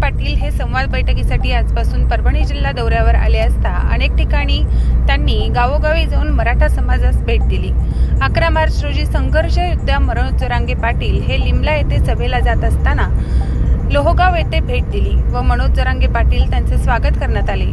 पाटील हे संवाद बैठकीसाठी आजपासून परभणी जिल्हा दौऱ्यावर आले असता अनेक ठिकाणी त्यांनी गावोगावी जाऊन मराठा समाजास भेट दिली। 11 मार्च रोजी संघर्ष योद्धा मनोज जरांगे पाटील हे लिमला येथे सभेला जात असताना लोहगाव येथे भेट दिली व मनोज जरांगे पाटील त्यांचे स्वागत करण्यात आले।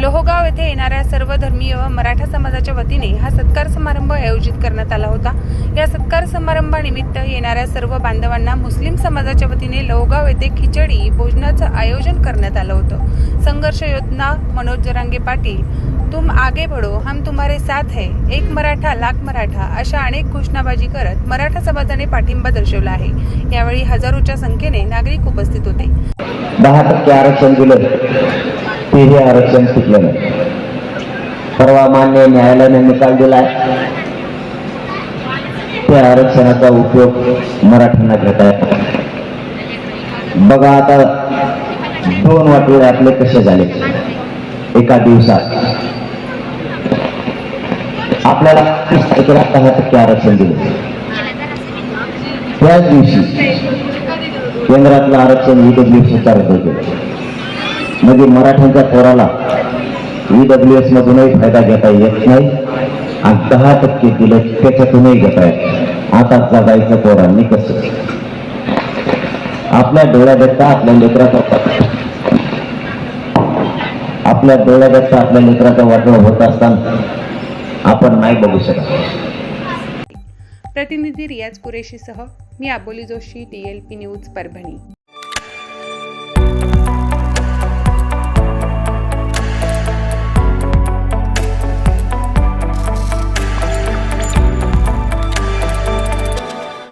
लोहगाव येथे येणाऱ्या सर्व धर्मीय व मराठा समाजाच्या वतीने हा सत्कार समारंभ आयोजित करण्यात आला होता। या सत्कार समारंभानिमित्त येणाऱ्या सर्व बांधवांना मुस्लिम समाजाच्या वतीने लोहगाव येथे खिचडी भोजनाचं आयोजन करण्यात आलं होतं। संघर्ष योद्धा मनोज जरांगे पाटील, तुम आगे बढ़ो, हम तुम्हारे साथ है, एक मराठा लाख मराठा अशा अनेक घोषणाबाजी करत मराठा समाजाने पाठिंबा दर्शवला आहे। यावेळी हजारोच्या संख्येने नागरिक उपस्थित होते। 10% आरक्षण दिलं, तेही आरक्षण टिकलं नाही। परवा मान्य न्यायालयाने निकाल दिलाय, त्या आरक्षणाचा उपयोग मराठ्यांना घेता येतो। बघा आता 2 वाटोळे आपले कसे झाले एका दिवसात। आपल्याला 10% आरक्षण दिलं, त्याच दिवशी केंद्रातलं आरक्षण EWS रद्द केलं। म्हणजे मराठ्यांच्या पोराला EWS मधूनही फायदा घेता येत नाही आणि 10% दिलं त्याच्यातूनही घेता येत। आता जगायचं पोरांनी कसं? आपल्या डोळ्यादेखता आपल्या लेकराचा वाटोळा होत असताना आपण नाही बघू शकत। प्रतिनिधी रियाज कुरेशीसह मी आबोली जोशी, DLP न्यूज परभणी।